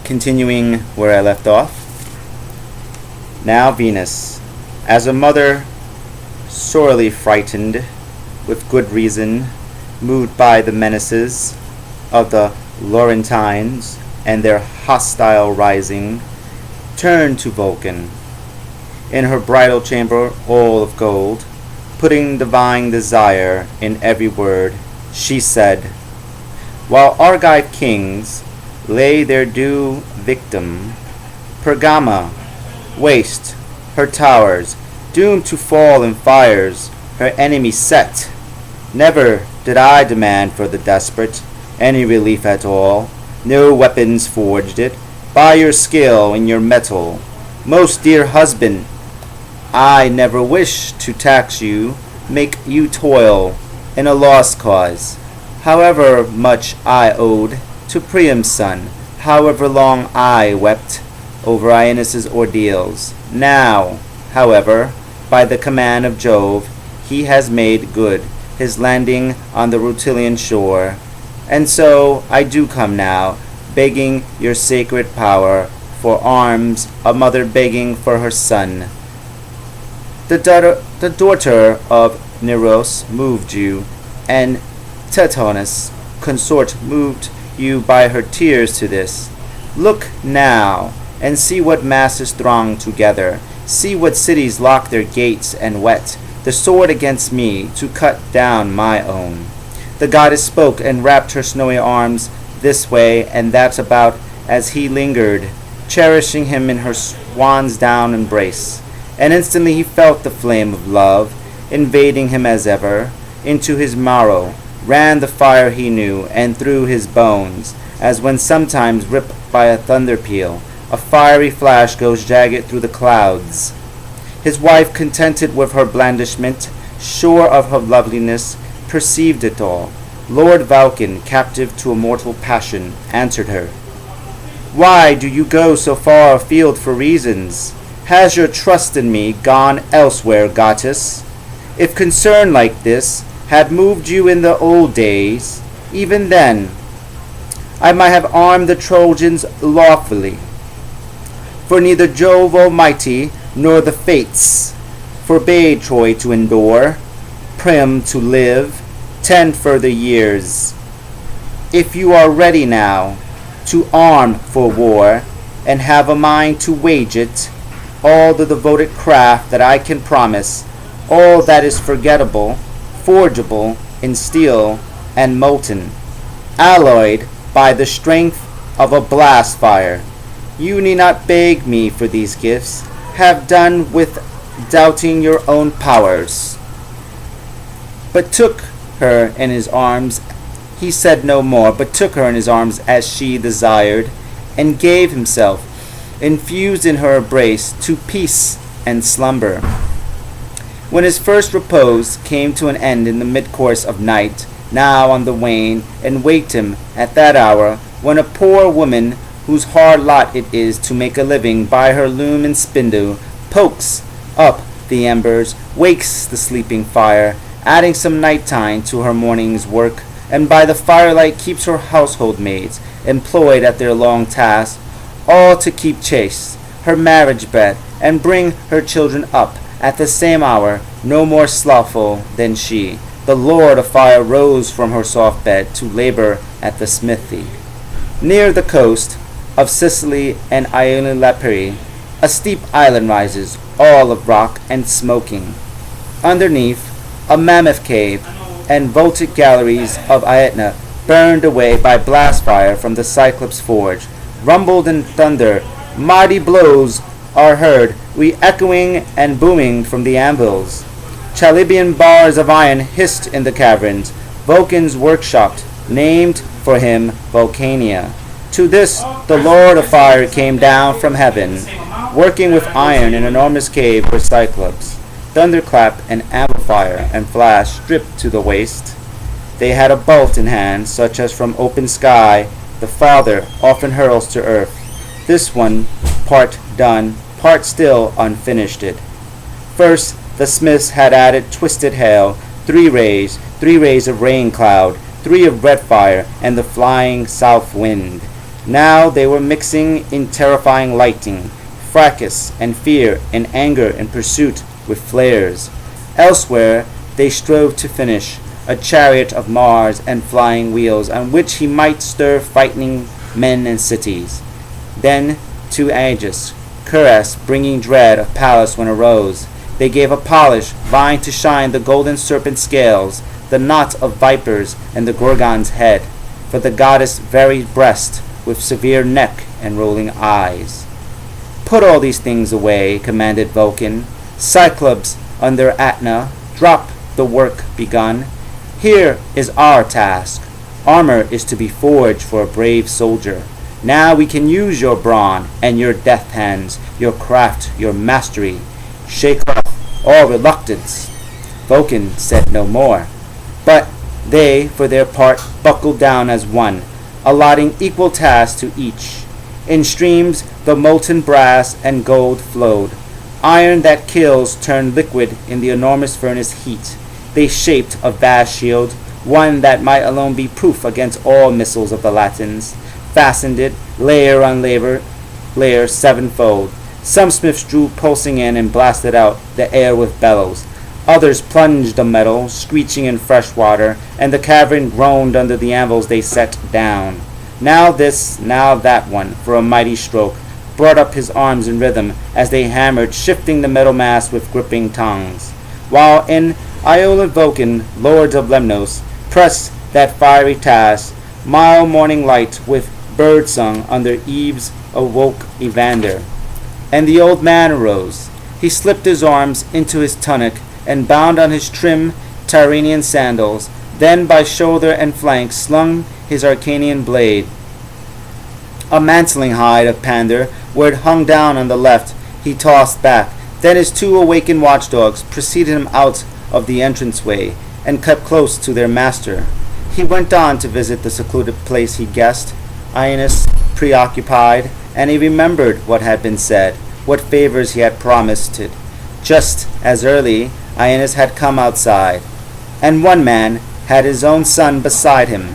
Continuing where I left off. Now Venus, as a mother sorely frightened, with good reason, moved by the menaces of the Laurentines and their hostile rising, turned to Vulcan. In her bridal chamber all of gold, putting divine desire in every word, she said, while Argive kings lay their due victim, Pergama waste her towers, doomed to fall in fires her enemy set. Never did I demand for the desperate any relief at all. No weapons forged it by your skill and your metal. Most dear husband, I never wish to tax you, make you toil in a lost cause. However much I owed to Priam's son, however long I wept over Aeneas' ordeals. Now, however, by the command of Jove, he has made good his landing on the Rutilian shore. And so I do come now, begging your sacred power for arms, a mother begging for her son. The daughter of Neros moved you, and Tithonus, consort, moved you by her tears to this. Look now, and see what masses throng together. See what cities lock their gates and whet the sword against me to cut down my own. The goddess spoke and wrapped her snowy arms this way and that about as he lingered, cherishing him in her swan's down embrace. And instantly he felt the flame of love invading him as ever. Into his marrow ran the fire he knew, and through his bones, as when sometimes ripped by a thunder peal, a fiery flash goes jagged through the clouds. His wife, contented with her blandishment, sure of her loveliness, perceived it all. Lord Vulcan, captive to a mortal passion, answered her, why do you go so far afield for reasons? Has your trust in me gone elsewhere, goddess? If concern like this had moved you in the old days, even then I might have armed the Trojans lawfully. For neither Jove Almighty nor the Fates forbade Troy to endure, Priam to live 10 further years. If you are ready now to arm for war, and have a mind to wage it, all the devoted craft that I can promise, all that is forgettable, forgeable in steel and molten, alloyed by the strength of a blast fire. You need not beg me for these gifts. Have done with doubting your own powers. But took her in his arms. He said no more, but took her in his arms as she desired, and gave himself, infused in her embrace, to peace and slumber. When his first repose came to an end in the mid-course of night, now on the wane, and waked him at that hour, when a poor woman, whose hard lot it is to make a living by her loom and spindle, pokes up the embers, wakes the sleeping fire, adding some night-time to her morning's work, and by the firelight keeps her household maids employed at their long task, all to keep chaste her marriage bed, and bring her children up at the same hour, no more slothful than she. The Lord of Fire rose from her soft bed to labor at the smithy. Near the coast of Sicily and Ionian Laperi, a steep island rises, all of rock and smoking. Underneath, a mammoth cave and vaulted galleries of Aetna, burned away by blast fire from the Cyclops' forge, rumbled in thunder. Mighty blows are heard, re-echoing and booming from the anvils. Chalybian bars of iron hissed in the caverns. Vulcan's workshop, named for him Vulcania. To this the Lord of Fire came down from heaven, working with iron in an enormous cave for Cyclops. Thunderclap and amplifier and flash stripped to the waist. They had a bolt in hand, such as from open sky the Father often hurls to earth. This one, part done, part still unfinished it. First, the smiths had added twisted hail, 3 rays of rain cloud, 3 of red fire, and the flying south wind. Now they were mixing in terrifying lightning, fracas and fear and anger and pursuit with flares. Elsewhere they strove to finish, a chariot of Mars and flying wheels, on which he might stir frightening men and cities. Then to Aegis, cuirass bringing dread of Pallas when arose, they gave a polish, vying to shine the golden serpent scales, the knot of vipers, and the Gorgon's head, for the goddess' very breast, with severe neck and rolling eyes. Put all these things away, commanded Vulcan. Cyclops under Aetna, drop the work begun. Here is our task. Armor is to be forged for a brave soldier. Now we can use your brawn and your deft hands, your craft, your mastery. Shake off all reluctance. Vulcan said no more, but they, for their part, buckled down as one, allotting equal tasks to each. In streams the molten brass and gold flowed. Iron that kills turned liquid in the enormous furnace heat. They shaped a vast shield, one that might alone be proof against all missiles of the Latins, fastened it, layer on layer sevenfold. Some smiths drew pulsing in and blasted out the air with bellows. Others plunged the metal, screeching in fresh water, and the cavern groaned under the anvils they set down. Now this, now that one, for a mighty stroke, brought up his arms in rhythm as they hammered, shifting the metal mass with gripping tongues. While in Iola Vulcan, lords of Lemnos, pressed that fiery task, mild morning light with bird-song under eaves awoke Evander. And the old man arose. He slipped his arms into his tunic and bound on his trim Tyrrhenian sandals, then by shoulder and flank slung his Arcadian blade. A mantling hide of Pander, where it hung down on the left, he tossed back. Then his two awakened watchdogs preceded him out of the entranceway and kept close to their master. He went on to visit the secluded place he guessed, Aeneas preoccupied, and he remembered what had been said, what favors he had promised it. Just as early, Aeneas had come outside, and one man had his own son beside him,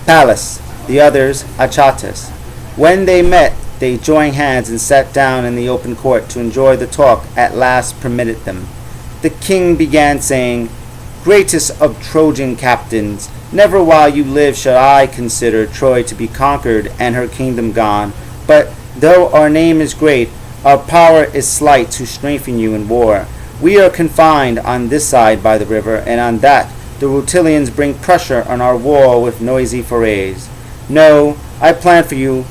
Pallas, the others Achates. When they met, they joined hands and sat down in the open court to enjoy the talk at last permitted them. The king began saying, "Greatest of Trojan captains, never while you live shall I consider Troy to be conquered and her kingdom gone. But though our name is great, our power is slight to strengthen you in war. We are confined on this side by the river, and on that the Rutilians bring pressure on our wall with noisy forays. No, I plan for you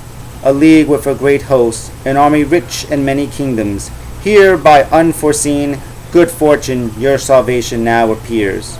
a league with a great host, an army rich in many kingdoms. Here by unforeseen good fortune your salvation now appears.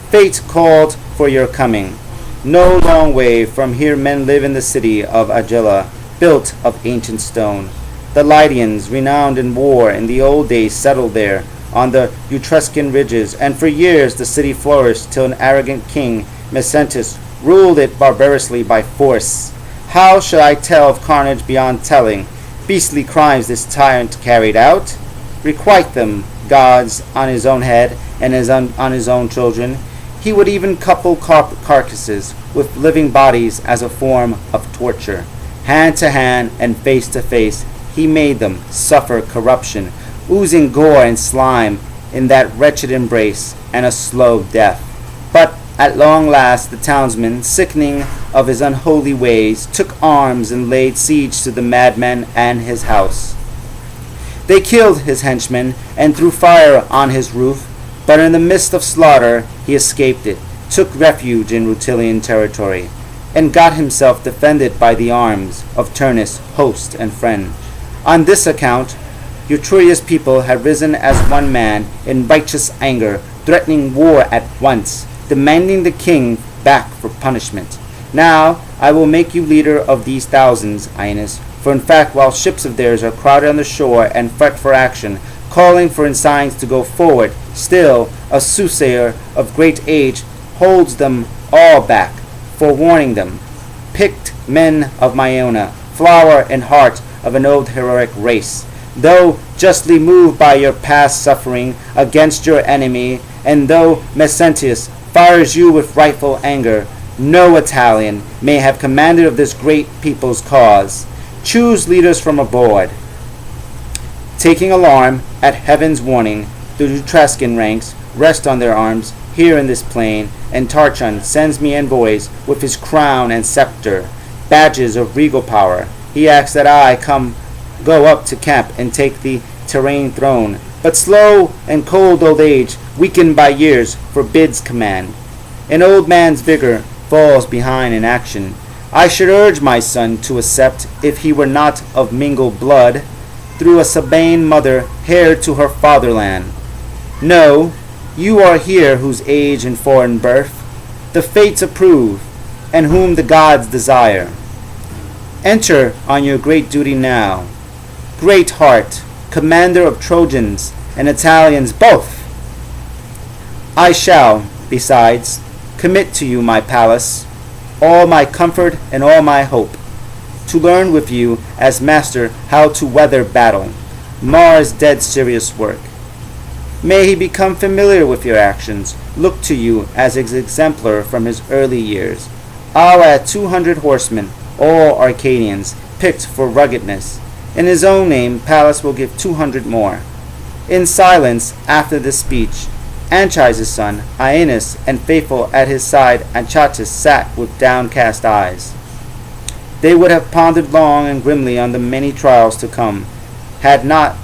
Fate called for your coming. No long way from here men live in the city of Agila, built of ancient stone. The Lydians, renowned in war in the old days, settled there on the Etruscan ridges, and for years the city flourished till an arrogant king, Mezentius, ruled it barbarously by force. How shall I tell of carnage beyond telling? Beastly crimes this tyrant carried out. Requite them, gods, on his own head and on his own children. He would even couple carcasses with living bodies as a form of torture. Hand to hand and face to face, he made them suffer corruption, oozing gore and slime in that wretched embrace, and a slow death. But at long last the townsmen, sickening of his unholy ways, took arms and laid siege to the madman and his house. They killed his henchmen and threw fire on his roof, but in the midst of slaughter he escaped it, took refuge in Rutilian territory, and got himself defended by the arms of Turnus, host and friend. On this account Etruria's people had risen as one man in righteous anger, threatening war at once, demanding the king back for punishment. Now I will make you leader of these thousands, Aeneas, for in fact while ships of theirs are crowded on the shore and fret for action, calling for ensigns to go forward, still a soothsayer of great age holds them all back, forewarning them. Picked men of Ionia, flower and heart of an old heroic race, though justly moved by your past suffering against your enemy, and though Mezentius fires you with rightful anger, No Italian may have commanded of this great people's cause. Choose leaders from abroad. Taking alarm at heaven's warning, the Etruscan ranks rest on their arms here in this plain, and Tarchon sends me envoys with his crown and scepter, badges of regal power. He asks that I go up to camp and take the Terrene throne. But slow and cold old age, weakened by years, forbids command. An old man's vigor falls behind in action. I should urge my son to accept, if he were not of mingled blood, through a Sabine mother heir to her fatherland. No, you are here whose age and foreign birth the fates approve, and whom the gods desire. Enter on your great duty now, great heart, commander of Trojans and Italians both. I shall, besides, commit to you my palace, all my comfort and all my hope, to learn with you as master how to weather battle, Mars' dead serious work. May he become familiar with your actions, look to you as his exemplar from his early years. I'll add 200 horsemen, all Arcadians, picked for ruggedness. In his own name, Pallas will give 200 more. In silence, after this speech, Anchises' son, Aeneid, and faithful at his side Anchates sat with downcast eyes. They would have pondered long and grimly on the many trials to come, had not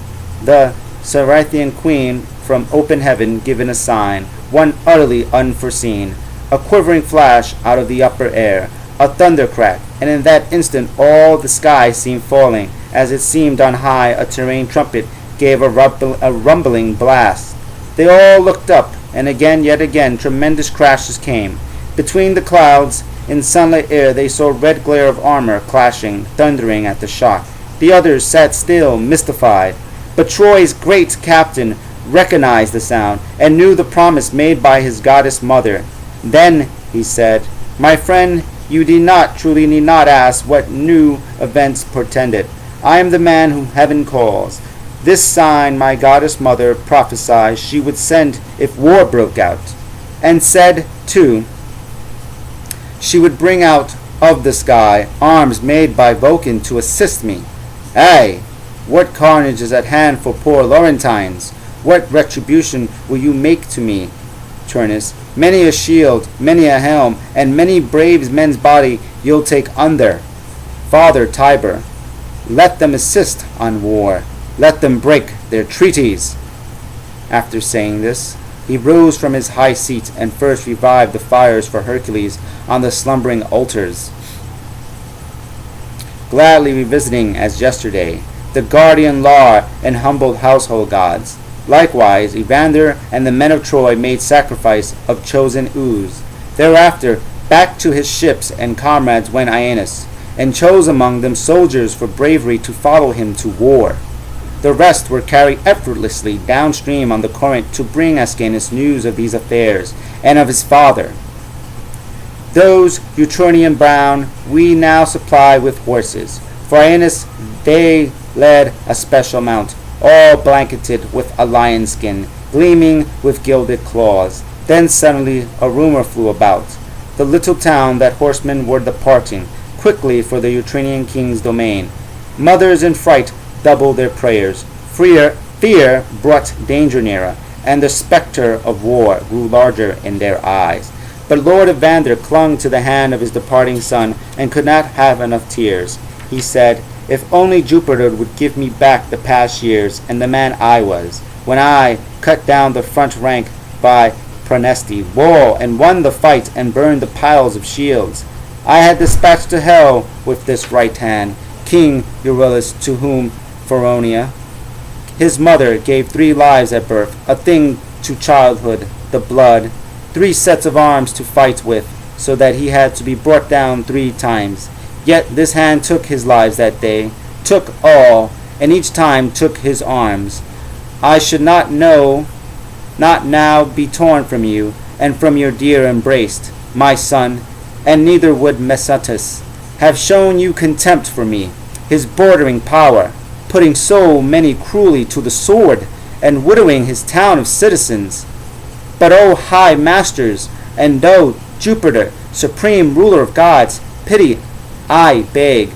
the Cerithian queen from open heaven given a sign, one utterly unforeseen, a quivering flash out of the upper air, a thunder crack, and in that instant all the sky seemed falling, as it seemed on high a Terrene trumpet gave a rumbling blast. They all looked up, and again, yet again, tremendous crashes came. Between the clouds, in sunlit air, they saw red glare of armor clashing, thundering at the shock. The others sat still, mystified. But Troy's great captain recognized the sound, and knew the promise made by his goddess mother. Then he said, "My friend, you truly need not ask what new events portended. I am the man whom heaven calls. This sign my goddess mother prophesied she would send if war broke out, and said, too, she would bring out of the sky arms made by Vulcan to assist me. Aye, what carnage is at hand for poor Laurentines? What retribution will you make to me, Turnus? Many a shield, many a helm, and many brave men's body you'll take under. Father Tiber, let them assist on war. Let them break their treaties." After saying this, he rose from his high seat and first revived the fires for Hercules on the slumbering altars, gladly revisiting as yesterday the guardian law and humbled household gods. Likewise, Evander and the men of Troy made sacrifice of chosen ewes. Thereafter, back to his ships and comrades went Aeneas, and chose among them soldiers for bravery to follow him to war. The rest were carried effortlessly downstream on the current to bring Ascanius news of these affairs, and of his father. Those Eutronian brown we now supply with horses. For Aeneas they led a special mount, all blanketed with a lion skin, gleaming with gilded claws. Then suddenly a rumor flew about the little town that horsemen were departing quickly for the Eutronian king's domain. Mothers in fright doubled their prayers. Fear brought danger nearer, and the specter of war grew larger in their eyes. But Lord Evander clung to the hand of his departing son and could not have enough tears. He said, "If only Jupiter would give me back the past years and the man I was, when I cut down the front rank by Praeneste wall and won the fight and burned the piles of shields. I had dispatched to hell with this right hand King Euryalus, to whom Feronia, his mother, gave 3 lives at birth, a thing to childhood, the blood, 3 sets of arms to fight with, so that he had to be brought down 3 times. Yet this hand took his lives that day, took all, and each time took his arms. I should not now be torn from you, and from your dear embraced, my son, and neither would Messatus have shown you contempt for me, his bordering power, putting so many cruelly to the sword, and widowing his town of citizens. But O high masters, and O Jupiter, supreme ruler of gods, pity, I beg,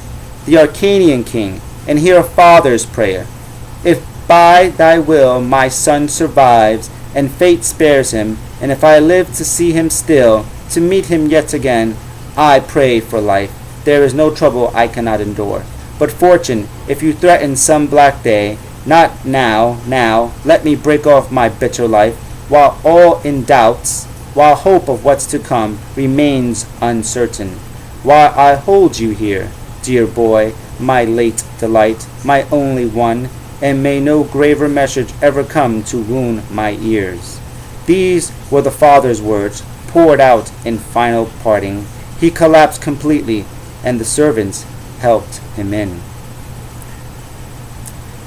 the Arcadian king, and hear a father's prayer. If by thy will my son survives, and fate spares him, and if I live to see him still, to meet him yet again, I pray for life. There is no trouble I cannot endure. But fortune, if you threaten some black day, not now, let me break off my bitter life, while all in doubts, while hope of what's to come remains uncertain. While I hold you here, dear boy, my late delight, my only one, and may no graver message ever come to wound my ears. These were the father's words, poured out in final parting. He collapsed completely, and the servants helped him in.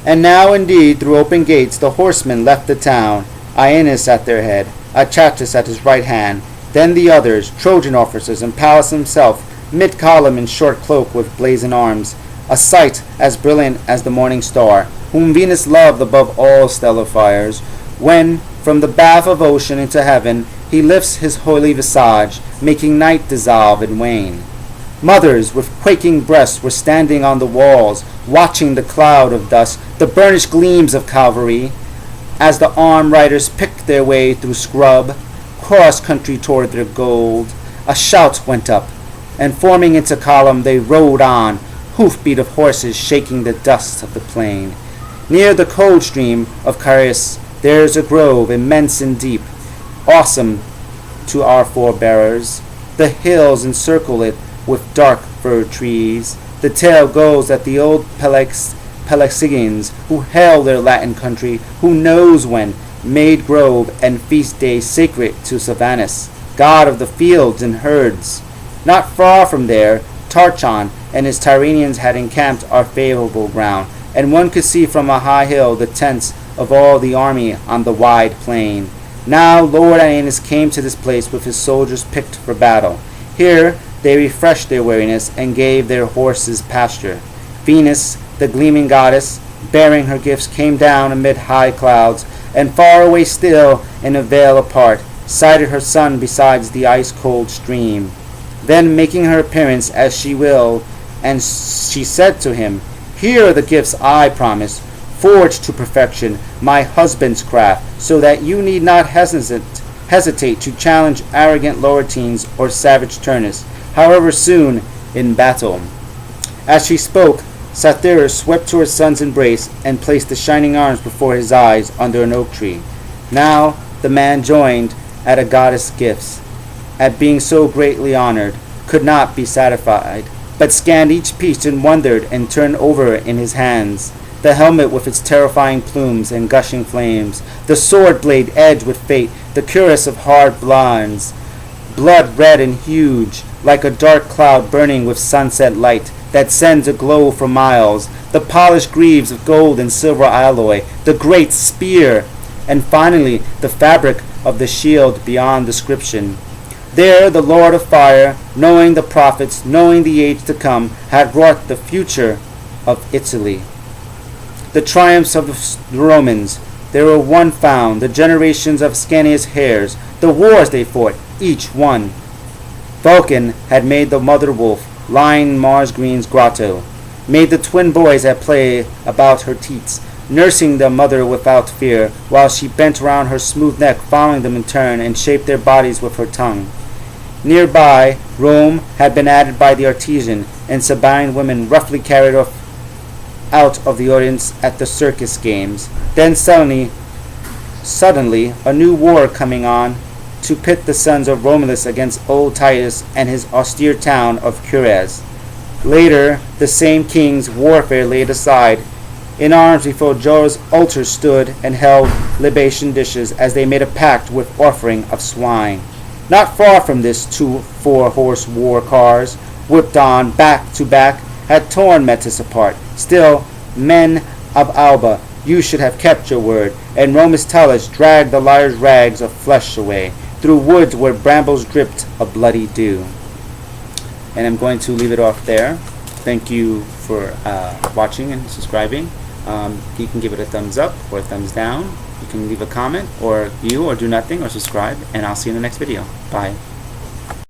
And now indeed through open gates the horsemen left the town, Aeneid at their head, Achates at his right hand, then the others, Trojan officers, and Pallas himself, mid-column in short cloak with blazing arms, a sight as brilliant as the morning star, whom Venus loved above all stellar fires, when from the bath of ocean into heaven he lifts his holy visage, making night dissolve and wane. Mothers with quaking breasts were standing on the walls, watching the cloud of dust, the burnished gleams of Calvary, as the armed riders picked their way through scrub, cross-country toward their gold. A shout went up, and forming into column they rode on, hoofbeat of horses shaking the dust of the plain. Near the cold stream of Charis there's a grove immense and deep, awesome to our forebearers. The hills encircle it with dark fir trees. The tale goes that the old Pelasgians, who hail their Latin country, who knows when, made grove and feast days sacred to Savanus, god of the fields and herds. Not far from there, Tarchon and his Tyrrhenians had encamped our favorable ground, and one could see from a high hill the tents of all the army on the wide plain. Now Lord Aeneas came to this place with his soldiers picked for battle. Here they refreshed their weariness and gave their horses pasture. Venus, the gleaming goddess, bearing her gifts, came down amid high clouds, and far away still, in a veil apart, sighted her son beside the ice-cold stream. Then making her appearance as she will, and she said to him, Here are the gifts I promised, forged to perfection, my husband's craft, so that you need not hesitate to challenge arrogant Lauretines or savage Turnus, however soon in battle. As she spoke, Cytherea swept to her son's embrace and placed the shining arms before his eyes under an oak tree. Now the man joined at a goddess' gifts, at being so greatly honored, could not be satisfied, but scanned each piece and wondered and turned over in his hands. The helmet with its terrifying plumes and gushing flames, the sword blade edged with fate, the cuirass of hard bronze, blood red and huge, like a dark cloud burning with sunset light that sends a glow for miles, the polished greaves of gold and silver alloy, the great spear, and finally the fabric of the shield beyond description. There the Lord of Fire, knowing the prophets, knowing the age to come, had wrought the future of Italy. The triumphs of the Romans, there were one found, the generations of Ascanius' heirs, the wars they fought, each one. Vulcan had made the mother wolf, lying in Mars Green's grotto, made the twin boys at play about her teats, nursing the mother without fear, while she bent round her smooth neck, following them in turn, and shaped their bodies with her tongue. Nearby, Rome had been added by the artisan, and Sabine women roughly carried off out of the audience at the circus games. Then suddenly, a new war coming on to pit the sons of Romulus against old Titus and his austere town of Cures. Later, the same king's warfare laid aside. In arms before Jove's altar stood and held libation dishes as they made a pact with offering of swine. Not far from this, 2 4-horse war cars, whipped on back to back, had torn Metis apart. Still, men of Alba, you should have kept your word, and Romus Tullus dragged the liar's rags of flesh away, through woods where brambles dripped a bloody dew. And I'm going to leave it off there. Thank you for watching and subscribing. You can give it a thumbs up or a thumbs down. You can leave a comment or view or do nothing or subscribe, and I'll see you in the next video. Bye.